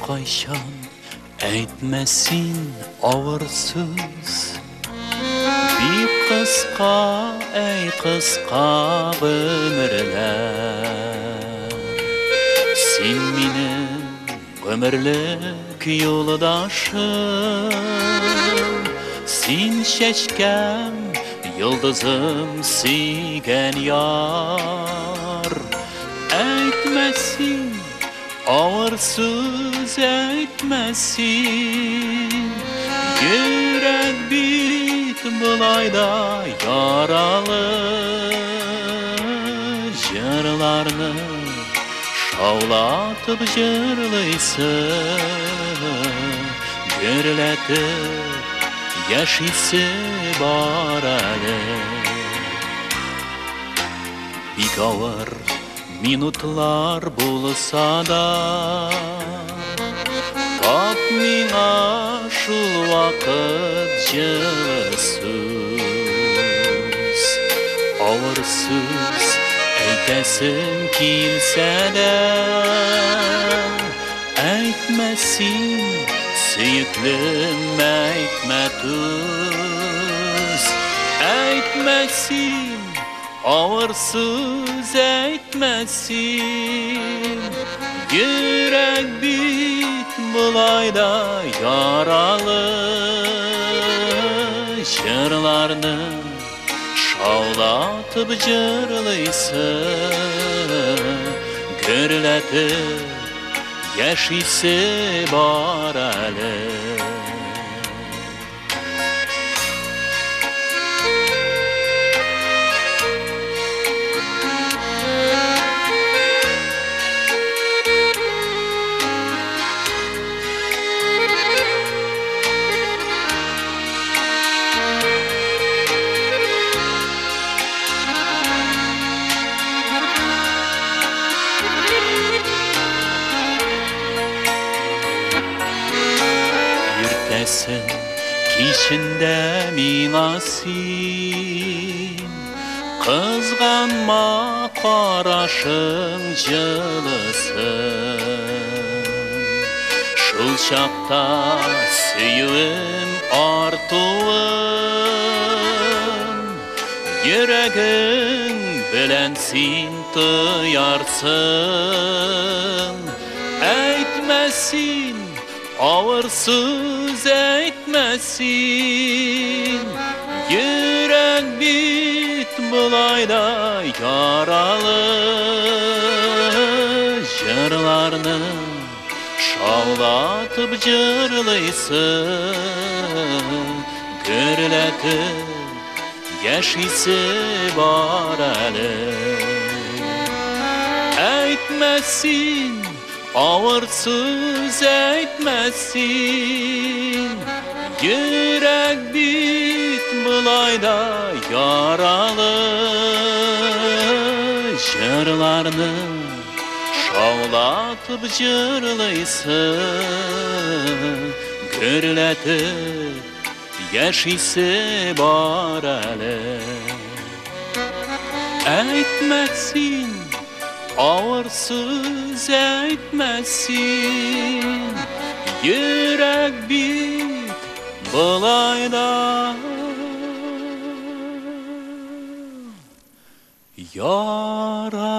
Ешқайшан әйтмәсин авырсыз. Бик қысқа, әй қысқа ғүмірләр. Сен минем ғүмірлік юлдашым. Сен шәшкәм, йылдызым сөйгән яр. Әйтмәсин авырсыз, әйтмәсин. Йөрәк бит былайда яралы. Җырларны шаулатып җырлыйсың. Гөрләтеп яшисе бар әле. Бик авыр минутлар булса да, тап миңа шул вакыт җылы сүз. Авыр сүз әйтәсең килсә дә, әйтмәсин сөеклем, әйтмә түз. Әйтмәсин авыр сүз, әйтмәсин. Йөрәк бит былайда яралы. Җырларны шаулатып җырлыйсың. Гөрләтеп яшисе бар әле. Кичендә миңа син, кызганма карашың җылысын. Шул чакта сөюем артуын, йөрәгең белән син тоярсың. Әйтмәсин авыр сүз, әйтмәсин. Йөрәк бит былайда яралы. Җырларны шаулатып җырлыйсың. Гөрләтеп яшисе бар әле. Әйтмәсин авыр сүз, әйтмәсин. Йөрәк бит былайда яралы. Җырларны шаулатып җырлыйсың. Гөрләтеп яшисе бар әле. Әйтмәсин авыр сүз, әйтмәсин. Йөрәк бит былайда яралы.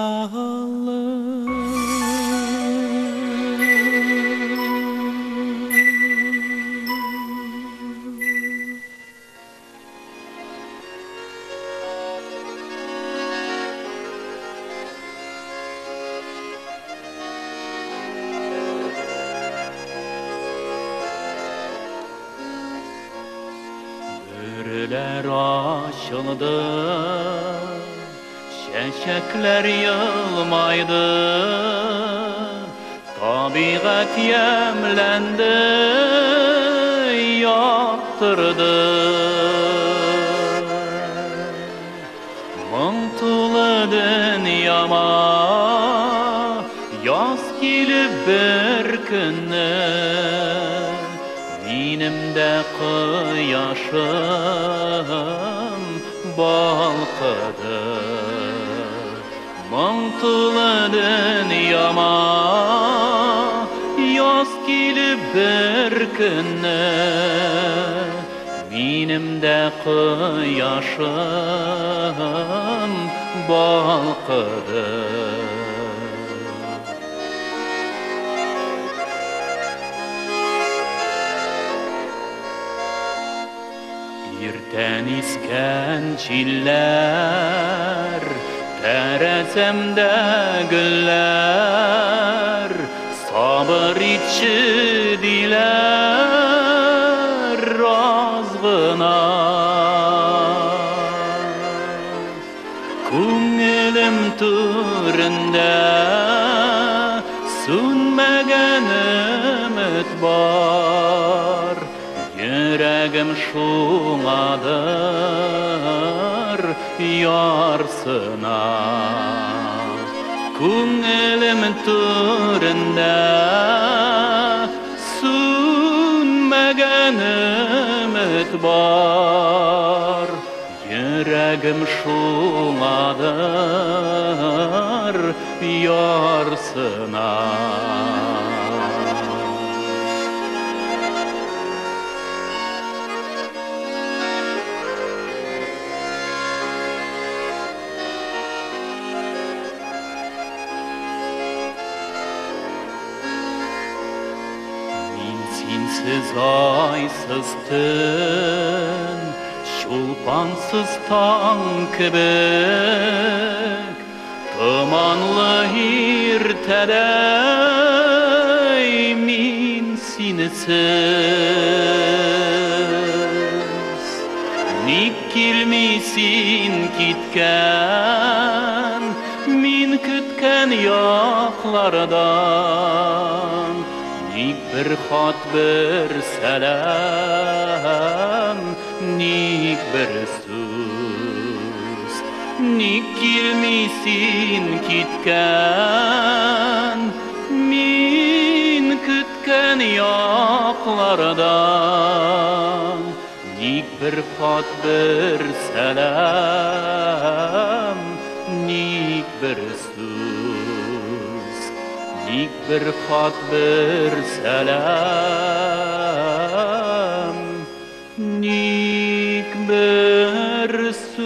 Güllər açıldı, çiçekler yılmaydı. Tabiat yemlendi, yaktırdı. Мың тулы dünyama yaz gelip bir günne. Benim de kıyaşım balkıdı. Мың тулы dünyama yaz Келіп бір күні менім де құяшым балқыды. Ертен ескен желлер, тәрәземде гүллер, sabır etші дейлер аз ғына. Көңілім түрінде сөнмеген үміт бар, Yüreğim şuңадыр ярсына. Көңілім түрінде сөнмеген үміт бар, Yüreğim şuңадыр ярсына. Sensiz aysız tün, şulpansız tan kibik, Tumanlı irtede min sensiz. Nik kelmisin kitken, min kütken yaklardan, Nik bir xat bir selam, nik bir söz. Nik kelmisin kitken, min kütken yaklardan, Nik bir xat bir selam, nik bir söz. Nik bir xat bir selam, nik bir söz.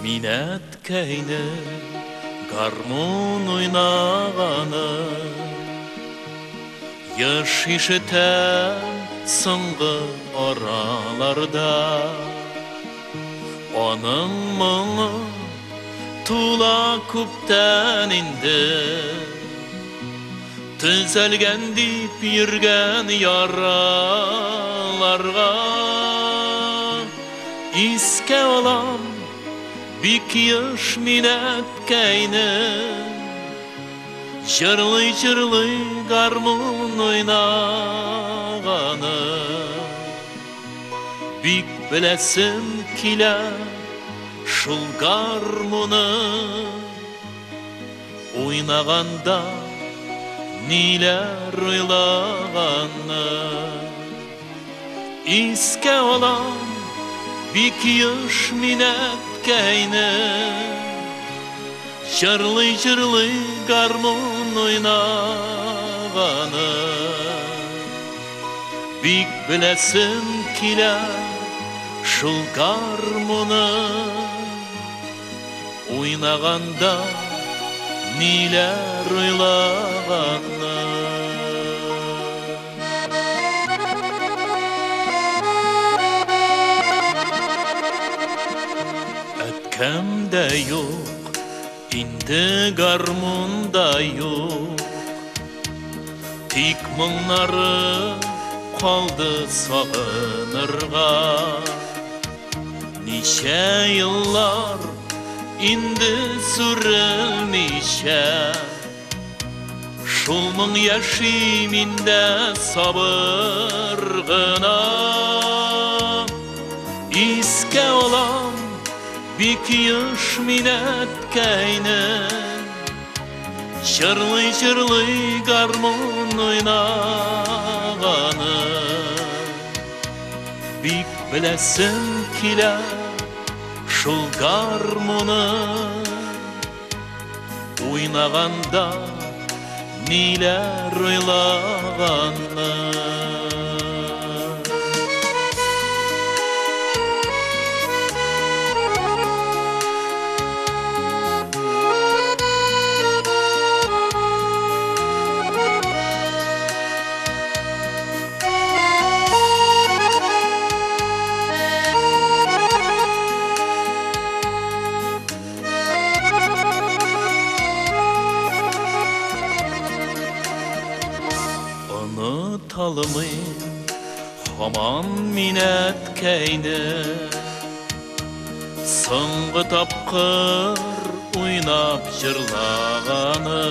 Minnetkeyni garmon oynağanı, Yaş işiten sıngı oralarda, Onun mıngı tula kupten indi, Tüzelgen dip yürgen yaralarga, İske olam Bik yaş minnetkeyni, Jırlı garmon oynağanı, Bik bilesim kile şul garmonu, Oynaganda niler oylağanı. İske olam bik yaş minnetkeyni, Jırlı garmon oynağanı, Bik bilesim kile şul garmonu, Oynaganda niler oylağanı. Etkemde yok, indi garmonda yok, Tik mınları қалды сағынырға. Неше yıllar инде сүрелмейше, шул моң яшим инде сабыр гына. Искә алам бик еш минәткәйне, Чырлый-чырлый гармон уйнаганы. Бик беләсем килә шул гармоны, уйнаганда ниләр уйлаганны. Unutалмыйм һаман минәткәйне, соңгы тапкыр уйнап җырлаганы.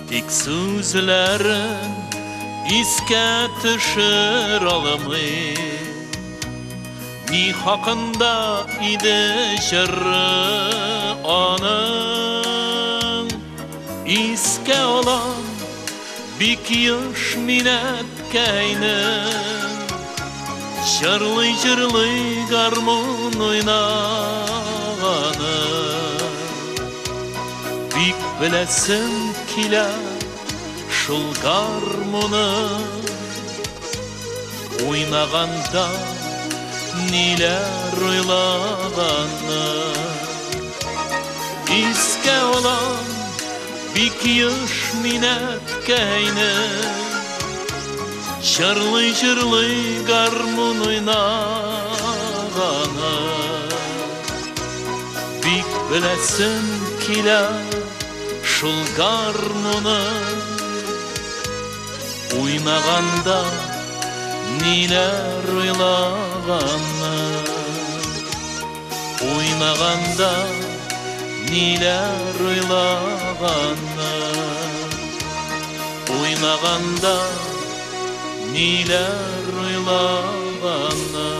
Тик сүзләрен искә төшер алмыйм, ни хакында иде җыры аның. Искә алам бик еш минәткәйне, Чырлый-чырлый гармон уйнаганы. Бик беләсем килә шул гармоны, уйнаганда ниләр уйлаганны. Искә алам бик еш минәткәйне, Чырлый-чырлый гармон уйнаганы. Бик беләсем килә шул гармоны, уйнаганда ниләр уйлаганны. Уйнаганда ниләр уйлаганны. Уйнаганда ниләр уйлаганны.